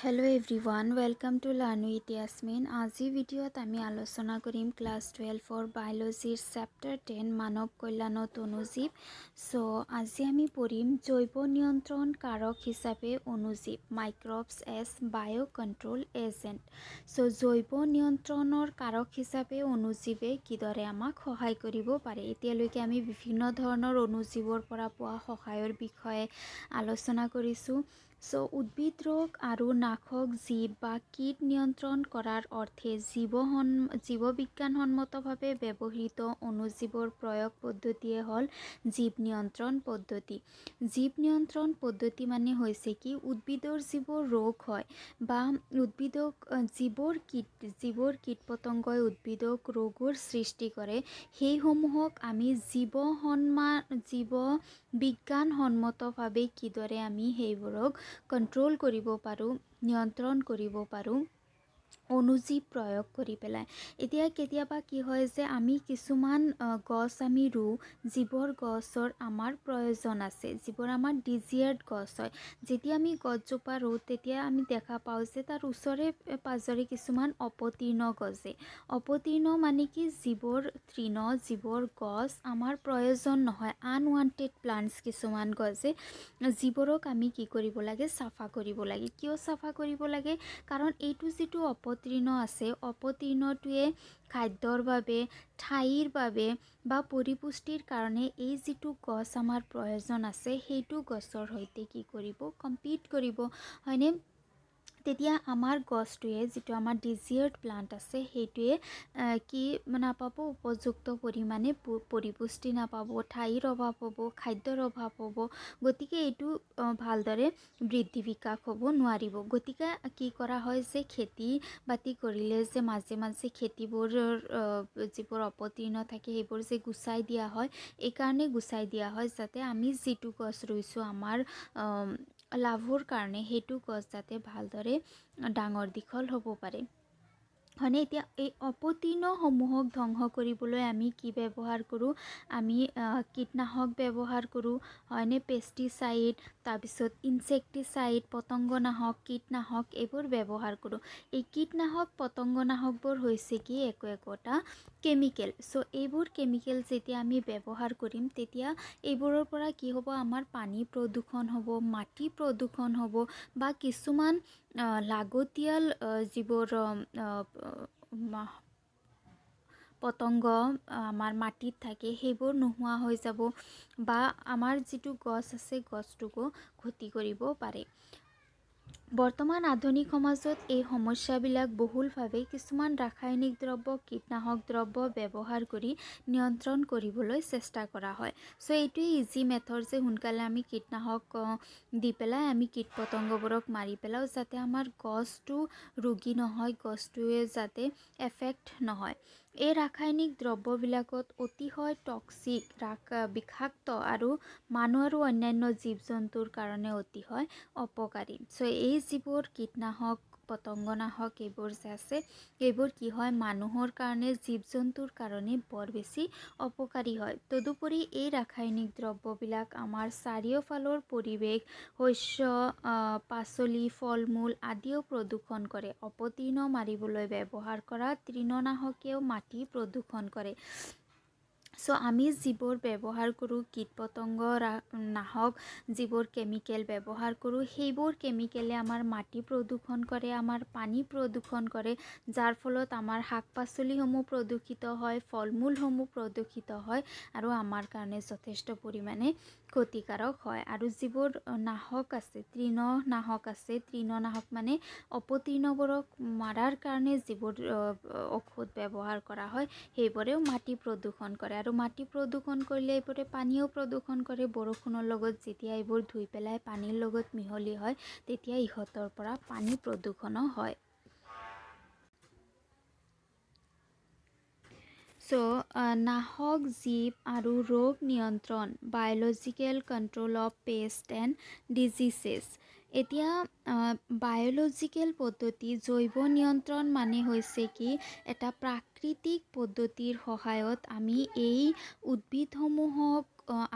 Hello everyone welcome to learn with Yasmin. আজি ভিডিঅ'ত আমি আলোচনা কৰিম ক্লাছ 12 বায়োলজিৰ চেপ্টাৰ 10 মানৱ কল্যাণত অণুজীৱ। আজি আমি পঢ়িম জৈৱ নিয়ন্ত্ৰণ কাৰক হিচাপে অণুজীৱ মাইক্ৰবছ এজ বায়ো কণ্ট্ৰোল এজেণ্ট। জৈৱ নিয়ন্ত্ৰণৰ কাৰক হিচাপে অণুজীৱে কিদৰে আমাক সহায় কৰিব পাৰে। এতিয়ালৈকে আমি বিভিন্ন ধৰণৰ অণুজীৱৰ পৰা পোৱা সহায়ৰ বিষয়ে আলোচনা কৰিছোঁ। উদ্ভিদ ৰোগ আৰু নাশক জীৱ বা কীট নিয়ন্ত্ৰণ কৰাৰ অৰ্থে জীৱবিজ্ঞানসন্মতভাৱে ব্যৱহৃত অণুজীৱৰ প্ৰয়োগ পদ্ধতিয়ে হ'ল জীৱ নিয়ন্ত্ৰণ পদ্ধতি। জীৱ নিয়ন্ত্ৰণ পদ্ধতি মানে হৈছে কি উদ্ভিদৰ যিবোৰ ৰোগ হয় বা উদ্ভিদক যিবোৰ কীট পতংগই উদ্ভিদক ৰোগৰ সৃষ্টি কৰে সেইসমূহক আমি জীৱবিজ্ঞানসন্মতভাৱে কিদৰে আমি সেইবোৰক কণ্ট্ৰোল কৰিব পাৰোঁ, নিয়ন্ত্ৰণ কৰিব পাৰোঁ অণুজীৱ প্ৰয়োগ কৰি পেলাই। এতিয়া কেতিয়াবা কি হয় যে আমি কিছুমান গছ আমি ৰুওঁ যিবোৰ গছৰ আমাৰ প্ৰয়োজন আছে, যিবোৰ আমাৰ ডিজিয়াৰ্ড গছ হয়। যেতিয়া আমি গছজোপা ৰুওঁ তেতিয়া আমি দেখা পাওঁ যে তাৰ ওচৰে পাজৰে কিছুমান অপতীৰ্ণ গছে। অপতীৰ্ণ মানে কি যিবোৰ যিবোৰ গছ আমাৰ প্ৰয়োজন নহয়, আনৱান্টেড প্লান্টছ কিছুমান গছে, যিবোৰক আমি কি কৰিব লাগে, চাফা কৰিব লাগে। কিয় চাফা কৰিব লাগে? কাৰণ এইটো যিটো অপতীৰ্ণ আছে, অপতীৰ্ণটোৱে খাদ্যৰ বাবে, ঠাইৰ বাবে বা পৰিপুষ্টিৰ কাৰণে এই যিটো গছ আমাৰ প্ৰয়োজন আছে সেইটো গছৰ সৈতে কি কৰিব, কম্পিট কৰিব, হয়নে? তেতিয়া আমাৰ গছটোৱে যিটো আমাৰ ডিজিয়াৰ্ড প্লান্ট আছে সেইটোৱে কি নাপাব, উপযুক্ত পৰিমাণে পৰিপুষ্টি নাপাব, ঠাইৰ অভাৱ হ'ব, খাদ্যৰ অভাৱ হ'ব। গতিকে এইটো ভালদৰে বৃদ্ধি বিকাশ হ'ব নোৱাৰিব। গতিকে কি কৰা হয় যে খেতি বাতি কৰিলে যে মাজে মাজে খেতিবোৰৰ যিবোৰ অপতীৰ্ণ থাকে সেইবোৰ যে গুচাই দিয়া হয়, এইকাৰণে গুচাই দিয়া হয় যাতে আমি যিটো গছ ৰুইছোঁ আমাৰ লাভৰ কাৰণে সেইটো গছ যাতে ভালদৰে ডাঙৰ দীঘল হ'ব পাৰে, হয়নে? এতিয়া এই অপতীৰ্ণসমূহক ধ্বংস কৰিবলৈ আমি কি ব্যৱহাৰ কৰোঁ? আমি কীটনাশক ব্যৱহাৰ কৰোঁ, হয়নে? পেষ্টিচাইড, তাৰপিছত ইনছেক্টিচাইড, পতংগনাশক, কীটনাশক এইবোৰ ব্যৱহাৰ কৰোঁ। এই কীটনাশক পতংগনাশকবোৰ হৈছে কি একোটা কেমিকেল। এইবোৰ কেমিকেল যেতিয়া আমি ব্যৱহাৰ কৰিম তেতিয়া এইবোৰৰ পৰা কি হ'ব, আমাৰ পানী প্ৰদূষণ হ'ব, মাটি প্ৰদূষণ হ'ব বা কিছুমান লাগতিয়াল যিবোৰ পতংগ আমাৰ মাটিত থাকে সেইবোৰ নোহোৱা হৈ যাব বা আমাৰ যিটো গছ আছে গছটোকো ক্ষতি কৰিব পাৰে। বৰ্তমান আধুনিক সমাজত এই সমস্যাবিলাক বহুলভাৱে কিছুমান ৰাসায়নিক দ্ৰব্য, কীটনাশক দ্ৰব্য ব্যৱহাৰ কৰি নিয়ন্ত্ৰণ কৰিবলৈ চেষ্টা কৰা হয়। এইটোৱে ইজি মেথড যে সোনকালে আমি কীটনাশক দি পেলাই আমি কীট পতংগবোৰক মাৰি পেলাওঁ যাতে আমাৰ গছটো ৰোগী নহয়, গছটোৱে যাতে এফেক্ট নহয়। এই ৰাসায়নিক দ্ৰব্যবিলাকত অতিশয় টক্সিক, বিষাক্ত আৰু মানুহ আৰু অন্যান্য জীৱ জন্তুৰ কাৰণে অতিশয় অপকাৰী। এই যিবোৰ কীটনাশক, পতংগনাশক এইবোৰ যে আছে এইবোৰ কি হয়, মানুহৰ কাৰণে, জীৱ জন্তুৰ কাৰণে বৰ বেছি অপকাৰী হয়। তদুপৰি এই ৰাসায়নিক দ্ৰব্যবিলাক আমাৰ চাৰিওফালৰ পৰিৱেশ, শস্য, পাচলি, ফল মূল আদিও প্ৰদূষণ কৰে। অপতীৰ্ণ মাৰিবলৈ ব্যৱহাৰ কৰা তৃণনাশকেও মাটি প্ৰদূষণ কৰে। আমি যিবোৰ ব্যৱহাৰ কৰোঁ, কীট পতংগ নাশক যিবোৰ কেমিকেল ব্যৱহাৰ কৰোঁ সেইবোৰ কেমিকেলে আমাৰ মাটি প্ৰদূষণ কৰে, আমাৰ পানী প্ৰদূষণ কৰে, যাৰ ফলত আমাৰ শাক পাচলিসমূহ প্ৰদূষিত হয়, ফল মূলসমূহ প্ৰদূষিত হয় আৰু আমাৰ কাৰণে যথেষ্ট পৰিমাণে ক্ষতিকাৰক হয়। আৰু যিবোৰ নাশক আছে, তৃণনাশক মানে অপতীৰ্ণবোৰক মাৰাৰ কাৰণে যিবোৰ ঔষধ ব্যৱহাৰ কৰা হয় সেইবোৰেও মাটি প্ৰদূষণ কৰে আৰু মাটি প্ৰদূষণ কৰিলে এইবোৰে পানীও প্ৰদূষণ কৰে। বৰষুণৰ লগত যেতিয়া এইবোৰ ধুই পেলাই পানীৰ লগত মিহলি হয় তেতিয়া ইহঁতৰ পৰা পানী প্ৰদূষণো হয়। নাশক জীৱ আৰু ৰোগ নিয়ন্ত্ৰণ, biological control of paste and diseases. এতিয়া বায়'লজিকেল পদ্ধতি, জৈৱ নিয়ন্ত্ৰণ মানে হৈছে কি এটা প্ৰাকৃতিক পদ্ধতিৰ সহায়ত আমি এই উদ্ভিদসমূহক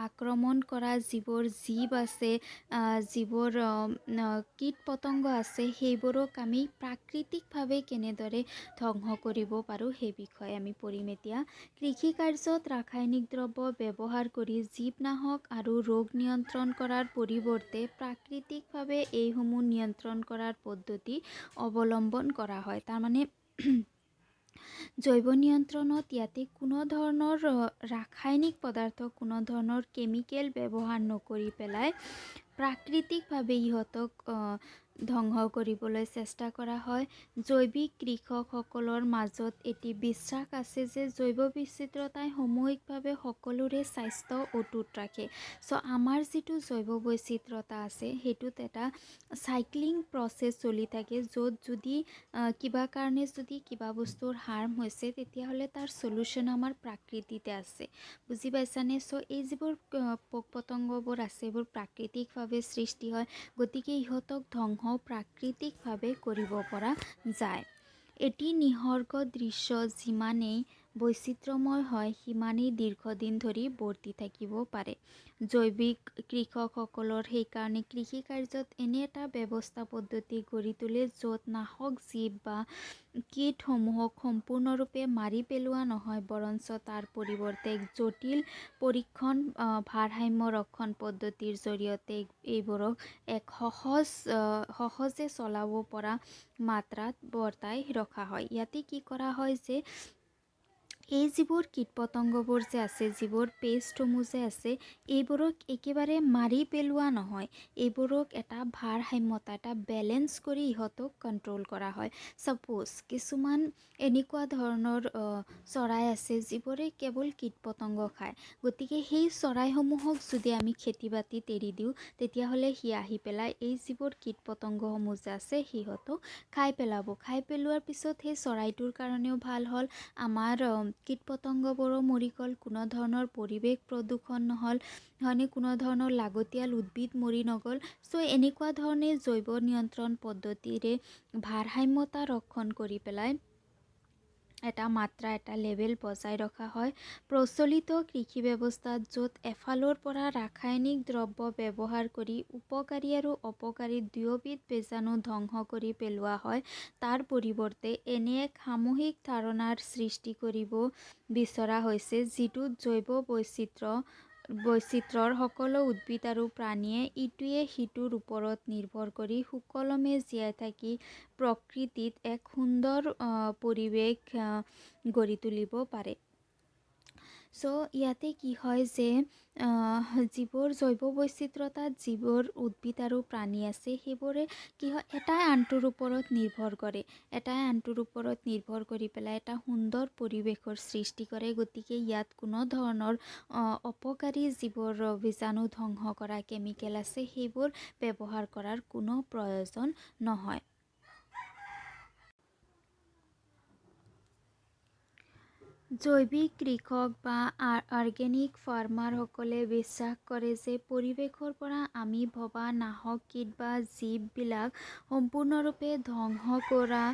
আক্ৰমণ কৰা যিবোৰ জীৱ আছে, যিবোৰ কীট পতংগ আছে, সেইবোৰক আমি প্ৰাকৃতিকভাৱে কেনেদৰে ধ্বংস কৰিব পাৰোঁ সেই বিষয়ে আমি পঢ়িম এতিয়া। কৃষি কাৰ্যত ৰাসায়নিক দ্ৰব্য ব্যৱহাৰ কৰি জীৱনাশক আৰু ৰোগ নিয়ন্ত্ৰণ কৰাৰ পৰিৱৰ্তে প্ৰাকৃতিকভাৱে এইসমূহ নিয়ন্ত্ৰণ কৰাৰ পদ্ধতি অৱলম্বন কৰা হয়। তাৰমানে জৈৱ নিয়ন্ত্ৰণত ইয়াতে কোনো ধৰণৰ ৰাসায়নিক পদাৰ্থ, কোনো ধৰণৰ কেমিকেল ব্যৱহাৰ নকৰি পেলাই প্ৰাকৃতিকভাৱে ইহঁতক ধ্বংস কৰিবলৈ চেষ্টা কৰা হয়। জৈৱিক কৃষকসকলৰ মাজত এটি বিশ্বাস আছে যে জৈৱ বিচিত্ৰতাই সামূহিকভাৱে সকলোৰে স্বাস্থ্য অটুট ৰাখে। চ' আমাৰ যিটো জৈৱ বৈচিত্ৰতা আছে সেইটোত এটা চাইক্লিং প্ৰচেছ চলি থাকে, য'ত যদি কিবা কাৰণে যদি কিবা বস্তুৰ হাৰ্ম হৈছে তেতিয়াহ'লে তাৰ চলুশ্যন আমাৰ প্ৰাকৃতিতে আছে। বুজি পাইছানে? চ' এই যিবোৰ পোক পতংগবোৰ আছে এইবোৰ প্ৰাকৃতিকভাৱে সৃষ্টি হয়, গতিকে ইহঁতক ধ্বংস প্ৰাকৃতিকভাৱে কৰিব পৰা যায়। এটি নিসৰ্গ দৃশ্য যিমানেই বৈচিত্ৰ্যময় হয় সিমানেই দীৰ্ঘদিন ধৰি বৰ্তি থাকিব পাৰে। জৈৱিক কৃষকসকলৰ সেইকাৰণে কৃষি কাৰ্যত এনে এটা ব্যৱস্থা পদ্ধতি গঢ়ি তোলে য'ত নাশক জীৱ বা কীটসমূহক সম্পূৰ্ণৰূপে মাৰি পেলোৱা নহয়, বৰঞ্চ তাৰ পৰিৱৰ্তে এক জটিল পৰীক্ষণ ভাৰসাম্য ৰক্ষণ পদ্ধতিৰ জৰিয়তে এইবোৰক এক সহজে চলাব পৰা মাত্ৰাত বৰ্তাই ৰখা হয়। ইয়াতে কি কৰা হয় যে এই যিবোৰ কীট পতংগবোৰ যে আছে, যিবোৰ পেষ্টসমূহ যে আছে, এইবোৰক একেবাৰে মাৰি পেলোৱা নহয়, এইবোৰক এটা ভাৰসাম্যতা, এটা বেলেঞ্চ কৰি ইহঁতক কণ্ট্ৰল কৰা হয়। ছাপ'জ কিছুমান এনেকুৱা ধৰণৰ চৰাই আছে যিবোৰে কেৱল কীট পতংগ খায়, গতিকে সেই চৰাইসমূহক যদি আমি খেতি বাতিত এৰি দিওঁ তেতিয়াহ'লে সি আহি পেলাই এই যিবোৰ কীট পতংগসমূহ যে আছে সিহঁতক খাই পেলাব। খাই পেলোৱাৰ পিছত সেই চৰাইটোৰ কাৰণেও ভাল হ'ল, আমাৰ কীট পতংগবোৰো মৰি গ'ল, কোনো ধৰণৰ পৰিৱেশ প্ৰদূষণ নহ'ল, হয়নে, কোনো ধৰণৰ লাগতিয়াল উদ্ভিদ মৰি নগ'ল। চ' এনেকুৱা ধৰণে জৈৱ নিয়ন্ত্ৰণ পদ্ধতিৰে ভাৰসাম্যতা ৰক্ষণ কৰি পেলাই এটা মাত্ৰা, এটা লেভেল বজাই ৰখা হয়। প্ৰচলিত কৃষি ব্যৱস্থাত য'ত এফালৰ পৰা ৰাসায়নিক দ্ৰব্য ব্যৱহাৰ কৰি উপকাৰী আৰু অপকাৰী দুয়োবিধ বীজাণু ধ্বংস কৰি পেলোৱা হয়, তাৰ পৰিৱৰ্তে এনে এক সামূহিক ধাৰণাৰ সৃষ্টি কৰিব বিচৰা হৈছে যিটোত জৈৱ বৈচিত্ৰ্যৰ সকলো উদ্ভিদ আৰু প্ৰাণীয়ে ইটোৱে সিটোৰ ওপৰত নিৰ্ভৰ কৰি সুকলমে জীয়াই থাকি প্ৰকৃতিত এক সুন্দৰ পৰিৱেশ গঢ়ি তুলিব পাৰে। চ' ইয়াতে কি হয় যে যিবোৰ জৈৱ বৈচিত্ৰতাত যিবোৰ উদ্ভিদ আৰু প্ৰাণী আছে সেইবোৰে কি হয়, এটাই আনটোৰ ওপৰত নিৰ্ভৰ কৰে, এটাই আনটোৰ ওপৰত নিৰ্ভৰ কৰি পেলাই এটা সুন্দৰ পৰিৱেশৰ সৃষ্টি কৰে। গতিকে ইয়াত কোনো ধৰণৰ অপকাৰী যিবোৰ বীজাণু ধ্বংস কৰা কেমিকেল আছে সেইবোৰ ব্যৱহাৰ কৰাৰ কোনো প্ৰয়োজন নহয়। জৈৱিক কৃষক বা অৰ্গেনিক ফাৰ্মাৰসকলে বিশ্বাস কৰে যে পৰিৱেশৰ পৰা আমি ভবা নাশক কীট বা জীৱবিলাক সম্পূৰ্ণৰূপে ধ্বংস কৰা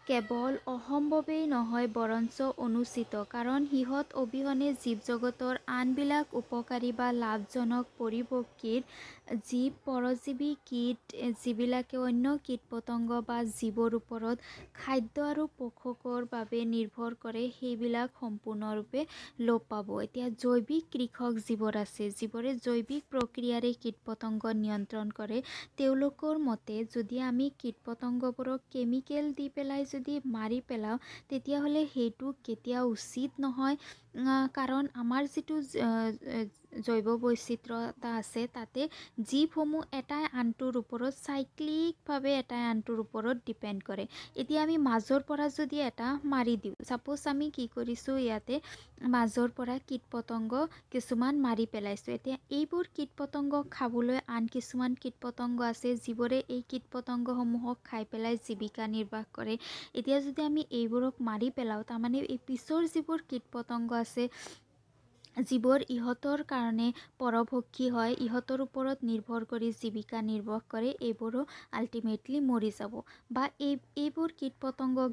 কেৱল অসম্ভৱেই নহয় বৰঞ্চ অনুচিত, কাৰণ সিহঁত অবিহনে জীৱ জগতৰ আনবিলাক উপকাৰী বা লাভজনক পৰিপক্ষীৰ জীৱ, পৰজীৱী কীট যিবিলাকে অন্য কীট পতংগ বা জীৱৰ ওপৰত খাদ্য আৰু পোষকৰ বাবে নিৰ্ভৰ কৰে সেইবিলাক সম্পূৰ্ণৰূপে লোপ পাব। এতিয়া জৈৱিক কৃষক যিবোৰ আছে, যিবোৰে জৈৱিক প্ৰক্ৰিয়াৰে কীট পতংগ নিয়ন্ত্ৰণ কৰে, তেওঁলোকৰ মতে যদি আমি কীট পতংগবোৰক কেমিকেল দি পেলাই যদি মাৰি পেলাওঁ তেতিয়াহ'লে সেইটো কেতিয়াও উচিত নহয়, কাৰণ আমাৰ যিটো জৈৱ বৈচিত্ৰতা আছে তাতে জীৱসমূহ এটাই আনটোৰ ওপৰত চাইক্লিকভাৱে এটাই আনটোৰ ওপৰত ডিপেণ্ড কৰে। এতিয়া আমি মাজৰ পৰা যদি এটা মাৰি দিওঁ, ছাপ'জ আমি কি কৰিছোঁ ইয়াতে মাজৰ পৰা কীট পতংগ কিছুমান মাৰি পেলাইছোঁ, এতিয়া এইবোৰ কীট পতংগ খাবলৈ আন কিছুমান কীট পতংগ আছে যিবোৰে এই কীট পতংগসমূহক খাই পেলাই জীৱিকা নিৰ্বাহ কৰে। এতিয়া যদি আমি এইবোৰক মাৰি পেলাওঁ, তাৰমানে এই পিছৰ যিবোৰ কীট পতংগ আছে যিবোৰ ইহঁতৰ কাৰণে পৰভক্ষী হয়, ইহঁতৰ ওপৰত নিৰ্ভৰ কৰি জীৱিকা নিৰ্বাহ কৰে, এইবোৰো আল্টিমেটলি মৰি যাব। বা এইবোৰ কীট পতংগক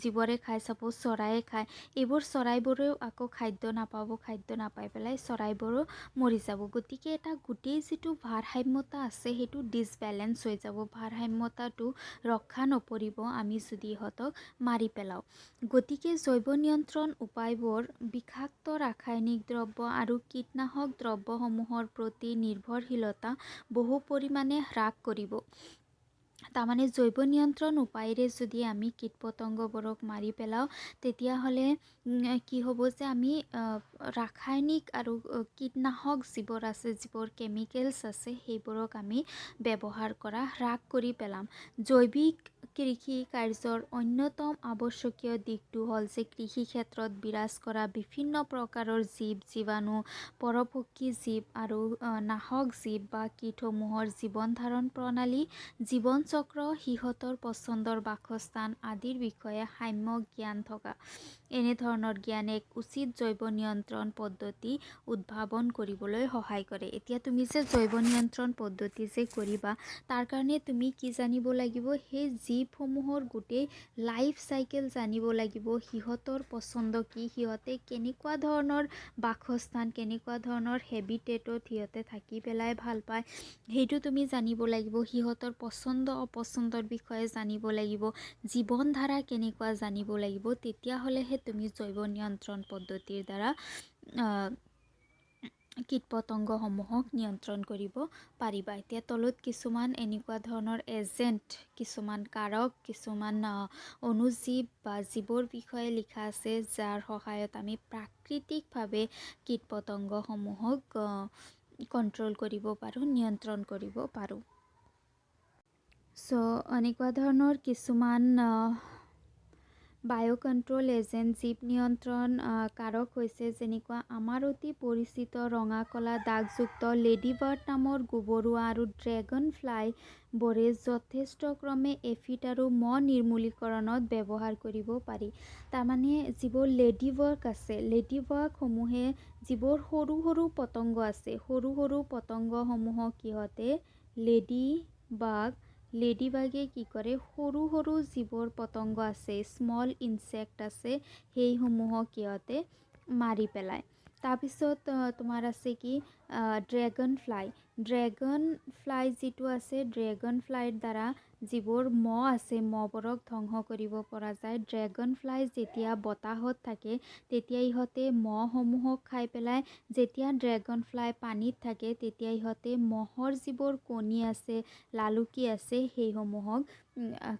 যিবোৰে খায়, চাপ'জ চৰায়ে খায়, এইবোৰ চৰাইবোৰেও আকৌ খাদ্য নাপাব, খাদ্য নাপাই পেলাই চৰাইবোৰো মৰি যাব। গতিকে এটা গোটেই যিটো ভাৰসাম্যতা আছে সেইটো ডিছবেলেঞ্চ হৈ যাব, ভাৰসাম্যতাটো ৰক্ষা নপৰিব আমি যদি ইহঁতক মাৰি পেলাওঁ। গতিকে জৈৱ নিয়ন্ত্ৰণ উপায়বোৰ বিষাক্ত ৰাসায়নিক দ্ৰব্য আৰু কীটনাশক দ্ৰব্যসমূহৰ প্ৰতি নিৰ্ভৰশীলতা বহু পৰিমাণে হ্ৰাস কৰিব। তাৰমানে জৈৱ নিয়ন্ত্ৰণ উপায়েৰে যদি আমি কীট পতংগবোৰক মাৰি পেলাওঁ, তেতিয়াহ'লে কি হ'ব যে আমি ৰাসায়নিক আৰু কীটনাশক যিবোৰ আছে, যিবোৰ কেমিকেলছ আছে, সেইবোৰক আমি ব্যৱহাৰ কৰা হ্ৰাস কৰি পেলাম। জৈৱিক কৃষি কাৰ্যৰ অন্যতম আৱশ্যকীয় দিশটো হ'ল যে কৃষি ক্ষেত্ৰত বিৰাজ কৰা বিভিন্ন প্ৰকাৰৰ জীৱ, জীৱাণু, পৰভক্ষী জীৱ আৰু নাশক জীৱ বা কীটসমূহৰ জীৱন ধাৰণ প্ৰণালী, জীৱন চক্ৰ, সিহঁতৰ পচন্দৰ বাসস্থান আদিৰ বিষয়ে সাম্যক জ্ঞান থকা। এনেধৰণৰ জ্ঞান এক উচিত জৈৱ নিয়ন্ত্ৰণ পদ্ধতি উদ্ভাৱন কৰিবলৈ সহায় কৰে। এতিয়া তুমি যে জৈৱ নিয়ন্ত্ৰণ পদ্ধতি যে কৰিবা, তাৰ কাৰণে তুমি কি জানিব লাগিব? সেই জীৱসমূহৰ গোটেই লাইফ চাইকেল জানিব লাগিব, সিহঁতৰ পচন্দ কি, সিহঁতে কেনেকুৱা ধৰণৰ বাসস্থান, কেনেকুৱা ধৰণৰ হেবিটেটত সিহঁতে থাকি পেলাই ভাল পায়, সেইটো তুমি জানিব লাগিব। সিহঁতৰ পচন্দ অপচন্দৰ বিষয়ে জানিব লাগিব, জীৱন ধাৰা কেনেকুৱা জানিব লাগিব। তেতিয়াহ'লেহে তুমি জৈৱ নিয়ন্ত্ৰণ পদ্ধতিৰ দ্বাৰা কীট পতংগসমূহক নিয়ন্ত্ৰণ কৰিব পাৰিবা। এতিয়া তলত কিছুমান এনেকুৱা ধৰণৰ এজেণ্ট, কিছুমান কাৰক, কিছুমান অণুজীৱ বা জীৱৰ বিষয়ে লিখা আছে, যাৰ সহায়ত আমি প্ৰাকৃতিকভাৱে কীট পতংগসমূহক কণ্ট্ৰল কৰিব পাৰোঁ, নিয়ন্ত্ৰণ কৰিব পাৰোঁ। এনেকুৱা ধৰণৰ কিছুমান বায়ো কণ্ট্ৰল এজেণ্ট, জীৱ নিয়ন্ত্ৰণ কাৰক হৈছে যেনেকুৱা আমাৰ অতি পৰিচিত ৰঙা কলা দাগযুক্ত লেডীবাৰ্ড নামৰ গুবৰুৱা আৰু ড্ৰেগন ফ্লাইবোৰে যথেষ্ট ক্ৰমে এফিড আৰু মহ নিৰ্মূলীকৰণত ব্যৱহাৰ কৰিব পাৰি। তাৰমানে যিবোৰ লেডীবাৰ্গ আছে, লেডীবাৰ্গসমূহে যিবোৰ সৰু সৰু পতংগ আছে, সৰু সৰু পতংগসমূহক সিহঁতে লেডীবাৰ্গে কি কৰে, সৰু সৰু যিবোৰ পতংগ আছে, স্মল ইনচেক্ট আছে, সেইসমূহক সিহঁতে মাৰি পেলায়। তাৰপিছত তোমাৰ আছে কি ড্ৰেগন ফ্লাই যিটো আছে, ড্ৰেগন ফ্লাইৰ দ্বাৰা যিবোৰ মহ আছে, মহবোৰক ধ্বংস কৰিব পৰা যায়। ড্ৰেগন ফ্লাই যেতিয়া বতাহত থাকে, তেতিয়া ইহঁতে মহসমূহক খাই পেলাই। যেতিয়া ড্ৰেগন ফ্লাই পানীত থাকে, তেতিয়া ইহঁতে মহৰ যিবোৰ কণী আছে, লালুকি আছে, সেইসমূহক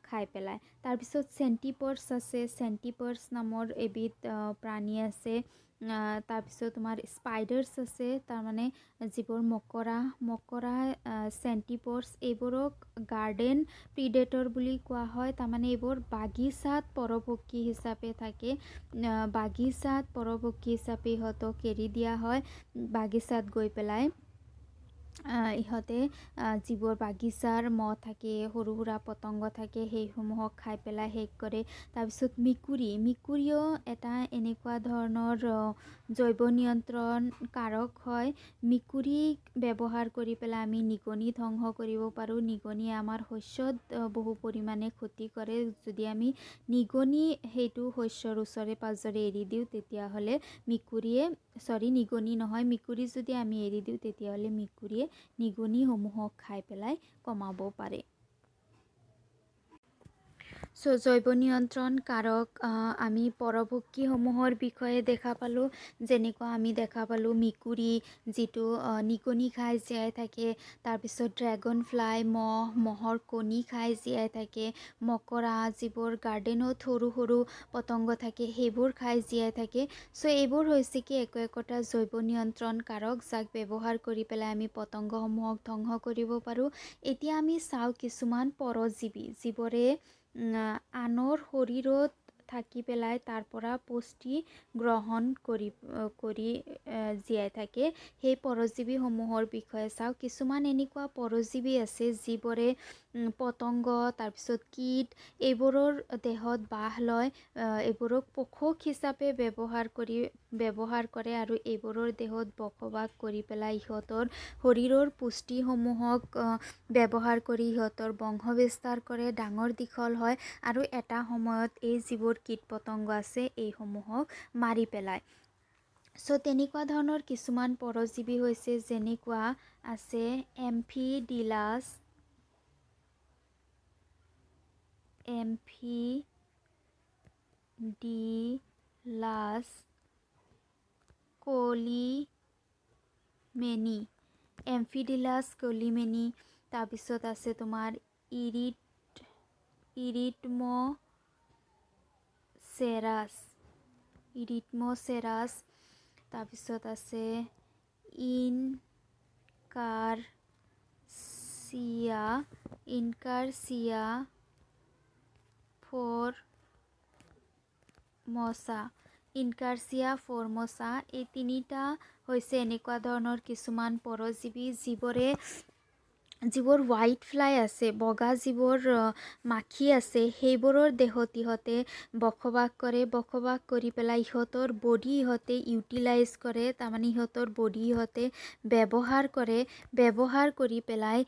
খাই পেলায়। তাৰপিছত চেণ্টিপৰ্ছ আছে, চেণ্টিপৰ্ছ নামৰ এবিধ প্ৰাণী আছে। তাৰপিছত তোমাৰ স্পাইডাৰ্ছ আছে, তাৰমানে যিবোৰ মকৰা, চেণ্টিপৰ্ছ, এইবোৰক গাৰ্ডেন প্ৰিডেটৰ বুলি কোৱা হয়। তাৰমানে এইবোৰ বাগিচাত পৰভক্ষী হিচাপে থাকে, বাগিচাত পৰভক্ষী হিচাপে ইহঁতক এৰি দিয়া হয়। বাগিচাত গৈ পেলাই ইহঁতে যিবোৰ বাগিচাৰ মহ থাকে, সৰু সুৰা পতংগ থাকে, সেইসমূহক খাই পেলাই শেষ কৰে। তাৰপিছত মেকুৰীও এটা এনেকুৱা ধৰণৰ জৈৱ নিয়ন্ত্ৰণ কাৰক হয়। মেকুৰীক ব্যৱহাৰ কৰি পেলাই আমি নিগনি ধ্বংস কৰিব পাৰোঁ। নিগনিয়ে আমাৰ শস্যত বহু পৰিমাণে ক্ষতি কৰে। যদি আমি সেইটো শস্যৰ ওচৰে পাঁজৰে এৰি দিওঁ, তেতিয়াহ'লে মেকুৰী যদি আমি এৰি দিওঁ, তেতিয়াহ'লে মেকুৰীয়ে নিগনিসমূহক খাই পেলাই কমাব পাৰে। জৈৱ নিয়ন্ত্ৰণ কাৰক আমি পৰভক্ষীসমূহৰ বিষয়ে দেখা পালোঁ। যেনেকুৱা আমি দেখা পালোঁ মেকুৰী, যিটো নিগনি খাই জীয়াই থাকে। তাৰপিছত ড্ৰেগন ফ্লাই, মহৰ কণী খাই জীয়াই থাকে। মকৰা, যিবোৰ গাৰ্ডেনত সৰু সৰু পতংগ থাকে, সেইবোৰ খাই জীয়াই থাকে। এইবোৰ হৈছে কি একোটা জৈৱ নিয়ন্ত্ৰণ কাৰক, যাক ব্যৱহাৰ কৰি পেলাই আমি পতংগসমূহক ধ্বংস কৰিব পাৰোঁ। এতিয়া আমি চাওঁ কিছুমান পৰজীৱী, যিবোৰে আনৰ শৰীৰত থাকি পেলাই তাৰ পৰা পুষ্টি গ্ৰহণ কৰি জীয়াই থাকে। সেই পৰজীৱীসমূহৰ বিষয়ে চাওঁ। কিছুমান এনেকুৱা পৰজীৱী আছে, যিবোৰে পতংগ, তাৰপিছত কীট, এইবোৰৰ দেহত বাহ লয়। এইবোৰক পোষক হিচাপে ব্যৱহাৰ কৰি ব্যৱহাৰ কৰে আৰু এইবোৰৰ দেহত বসবাস কৰি পেলাই ইহঁতৰ শৰীৰৰ পুষ্টিসমূহক ব্যৱহাৰ কৰি ইহঁতৰ বংশ বিস্তাৰ কৰে, ডাঙৰ দীঘল হয় আৰু এটা সময়ত এই যিবোৰ কীট পতংগ আছে এইসমূহক মাৰি পেলায়। চ' তেনেকুৱা ধৰণৰ কিছুমান পৰজীৱী হৈছে যেনেকুৱা আছে এমফিডিলাছ, কলিমেনি, এমফিডিলাছ কলিমেনি, তাৰপিছত আছে তোমাৰ ইৰিথম'চেৰাছ, তাৰপিছত আছে ইনকাৰচিয়া ফৰ্ম'চা। এই তিনিটা হৈছে এনেকুৱা ধৰণৰ কিছুমান পৰজীৱী যিবোৰ হোৱাইট ফ্লাই আছে, বগা যিবোৰ মাখি আছে সেইবোৰৰ দেহত ইহঁতে বসবাস কৰে। বসবাস কৰি পেলাই ইহঁতৰ বডি ইহঁতে ইউটিলাইজ কৰে, তাৰমানে ইহঁতৰ বডি ইহঁতে ব্যৱহাৰ কৰে। ব্যৱহাৰ কৰি পেলাই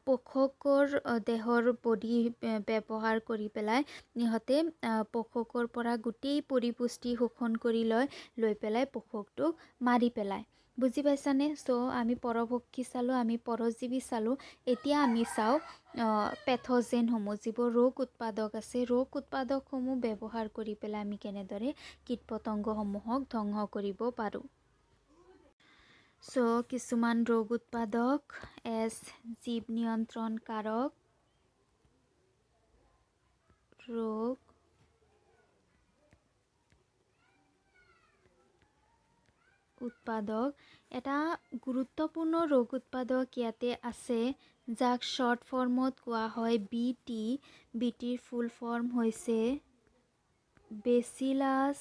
পশুকৰ দেহৰ বডি ব্যৱহাৰ কৰি পেলাই ইহঁতে পশুকৰ পৰা গোটেই পৰিপুষ্টি শোষণ কৰি লৈ পেলাই পশুটোক মাৰি পেলায়। বুজি পাইছানে? চ' আমি পৰভক্ষী চালোঁ, আমি পৰজীৱী চালোঁ। এতিয়া আমি চাওঁ পেথজেনসমূহ, যিবোৰ ৰোগ উৎপাদক আছে, ৰোগ উৎপাদকসমূহ ব্যৱহাৰ কৰি পেলাই আমি কেনেদৰে কীট পতংগসমূহক ধ্বংস কৰিব পাৰোঁ। চ' কিছুমান ৰোগ উৎপাদক জীৱ নিয়ন্ত্ৰণকাৰক ৰোগ উৎপাদক। এটা গুৰুত্বপূৰ্ণ ৰোগ উৎপাদক ইয়াতে আছে যাক শ্বৰ্ট ফৰ্মত কোৱা হয় BT। BTৰ ফুল ফৰ্ম হৈছে বেচিলাছ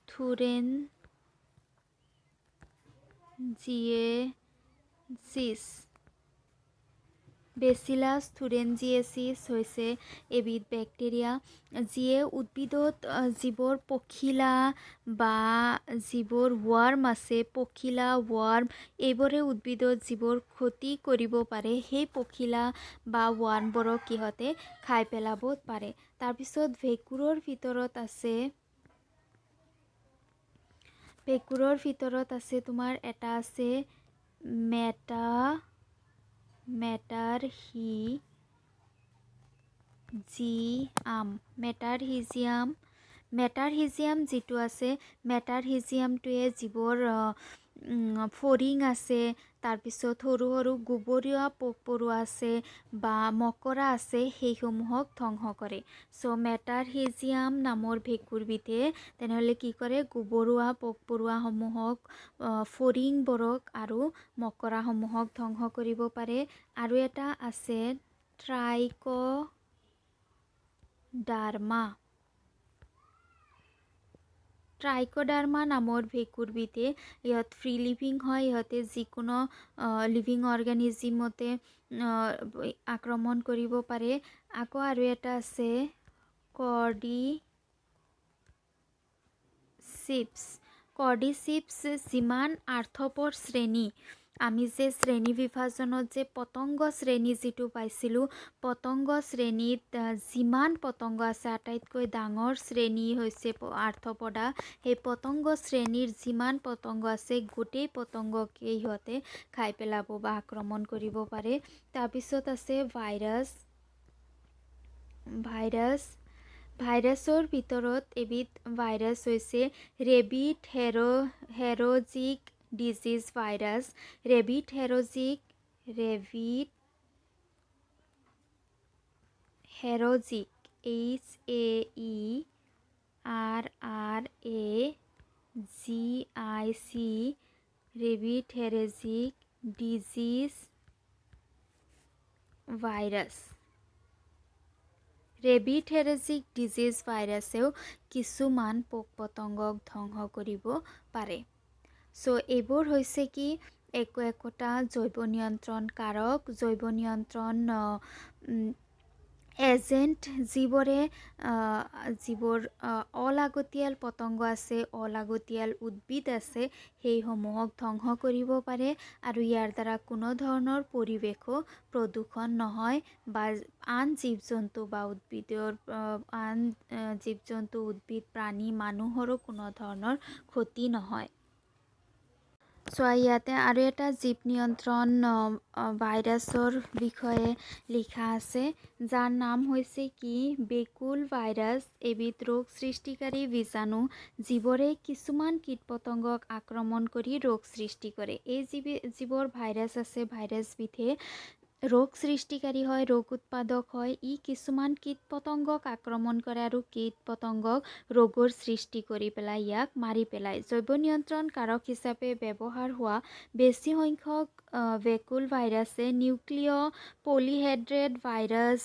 থুৰেঞ্জিয়েচিছ। বেচিলাছ থুৰেঞ্জিয়েচিছ হৈছে এবিধ বেক্টেৰিয়া যিয়ে উদ্ভিদত যিবোৰ পখিলা বা যিবোৰ ৱাৰ্ম আছে, পখিলা ৱাৰ্ম, এইবোৰে উদ্ভিদত যিবোৰ ক্ষতি কৰিব পাৰে সেই পখিলা বা ৱাৰ্মবোৰক সিহঁতে খাই পেলাব পাৰে। তাৰপিছত ভেঁকুৰৰ ভিতৰত আছে তোমাৰ এটা আছে মেটাৰহিজিয়াম যিটো আছে, মেটাৰহিজিয়ামটোৱে যিবোৰ ফৰিং আছে, তাৰপিছত সৰু সৰু গোবৰীয়া পোক পৰুৱা আছে বা মকৰা আছে সেইসমূহক ধ্বংস কৰে। চ' মেটাৰহিজিয়াম নামৰ ভেঁকুৰবিধে তেনেহ'লে কি কৰে, গোবৰুৱা পোক পৰুৱাসমূহক, ফৰিংবোৰক আৰু মকৰাসমূহক ধ্বংস কৰিব পাৰে। আৰু এটা আছে ট্ৰাইকোডাৰ্মা নামৰ ভেঁকুৰবিধে, ইহঁত ফ্ৰী লিভিং হয়, ইহঁতে যিকোনো লিভিং অৰ্গেনিজিমতে আক্ৰমণ কৰিব পাৰে। আকৌ আৰু এটা আছে কৰ্ডিচিপছ। যিমান আৰ্থ্ৰপৰ শ্ৰেণী, আমি যে শ্ৰেণী বিভাজনত যে পতংগ শ্ৰেণী যিটো পাইছিলোঁ, পতংগ শ্ৰেণীত যিমান পতংগ আছে আটাইতকৈ ডাঙৰ শ্ৰেণী হৈছে আৰ্থ্ৰপডা। সেই পতংগ শ্ৰেণীৰ যিমান পতংগ আছে গোটেই পতংগকে সিহঁতে খাই পেলাব বা আক্ৰমণ কৰিব পাৰে। তাৰপিছত আছে ভাইৰাছৰ ভিতৰত এবিধ ভাইৰাছ হৈছে rabbit haemorrhagic disease virus. Rabbit haemorrhagic rabbit haemorrhagic disease virus. Rabbit haemorrhagic disease ভাইৰাছেও কিছুমান পোক পতংগক ধ্বংস কৰিব পাৰে। চ' এইবোৰ হৈছে কি, একোটা জৈৱ নিয়ন্ত্ৰণ কাৰক, জৈৱ নিয়ন্ত্ৰণ এজেণ্ট যিবোৰ অলাগতিয়াল পতংগ আছে, অলাগতিয়াল উদ্ভিদ আছে, সেইসমূহক ধ্বংস কৰিব পাৰে আৰু ইয়াৰ দ্বাৰা কোনো ধৰণৰ পৰিৱেশো প্ৰদূষণ নহয় বা আন জীৱ জন্তু বা উদ্ভিদ প্ৰাণী মানুহৰো কোনো ধৰণৰ ক্ষতি নহয়। ইয়াতে আৰু এটা জীৱ নিয়ন্ত্ৰণ ভাইৰাছৰ বিষয়ে লিখা আছে, যাৰ নাম হৈছে কি বেকুল ভাইৰাছ। এবিধ ৰোগ সৃষ্টিকাৰী বীজাণু যিবোৰে কিছুমান কীট পতংগক আক্ৰমণ কৰি ৰোগ সৃষ্টি কৰে। এই যিবোৰ ভাইৰাছ আছে, ভাইৰাছবিধে ৰোগ সৃষ্টিকাৰী হয়, ৰোগ উৎপাদক হয়। ই কিছুমান কীট পতংগক আক্ৰমণ কৰে আৰু কীট পতংগক ৰোগৰ সৃষ্টি কৰি পেলাই ইয়াক মাৰি পেলায়। জৈৱ নিয়ন্ত্ৰণ কাৰক হিচাপে ব্যৱহাৰ হোৱা বেছি সংখ্যক ভেকুল ভাইৰাছে নিউক্লিয়' পলিহেড্ৰেট ভাইৰাছ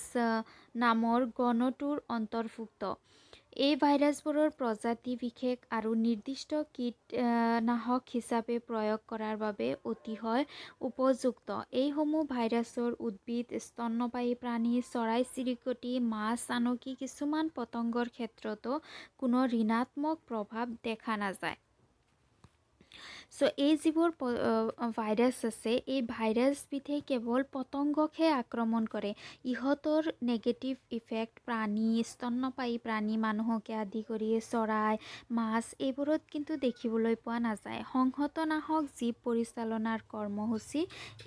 নামৰ গণটোৰ অন্তৰ্ভুক্ত। এই ভাইৰাছবোৰৰ প্ৰজাতি বিশেষ আৰু নিৰ্দিষ্ট কীটনাশক হিচাপে প্ৰয়োগ কৰাৰ বাবে অতিশয় উপযুক্ত। এইসমূহ ভাইৰাছৰ উদ্ভিদ, স্তন্যপায়ী প্ৰাণী, চৰাই-চিৰিকটি, মাছ, আনকি কিছুমান পতংগৰ ক্ষেত্ৰতো কোনো ঋণাত্মক প্ৰভাৱ দেখা নাযায়। এই যিবোৰ ভাইৰাছ আছে, এই ভাইৰাছবিধে কেৱল পতংগকহে আক্ৰমণ কৰে। ইহঁতৰ নেগেটিভ ইফেক্ট প্ৰাণী, স্তন্যপায়ী প্ৰাণী, মানুহকে আদি কৰি চৰাই, মাছ এইবোৰত কিন্তু দেখিবলৈ পোৱা নাযায়। সংহতনাশক জীৱ পৰিচালনাৰ কৰ্মসূচী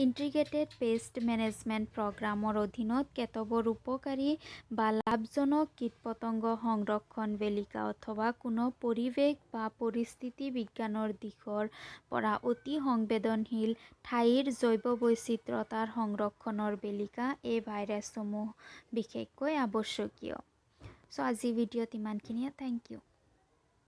ইণ্টিগ্ৰেটেড পেষ্ট মেনেজমেণ্ট প্ৰগ্ৰামৰ অধীনত কেতবোৰ উপকাৰী বা লাভজনক কীট-পতংগ সংৰক্ষণ বেলিকা অথবা কোনো পৰিৱেশ বা পৰিস্থিতি বিজ্ঞানৰ দিশৰ পৰা অতি সংবেদনশীল ঠাইৰ জৈৱ বৈচিত্ৰ্যতাৰ সংৰক্ষণৰ বেলিকা এই ভাইৰাছসমূহ বিশেষকৈ আৱশ্যকীয়। আজি ভিডিঅ'ত ইমানখিনিয়ে। Thank U.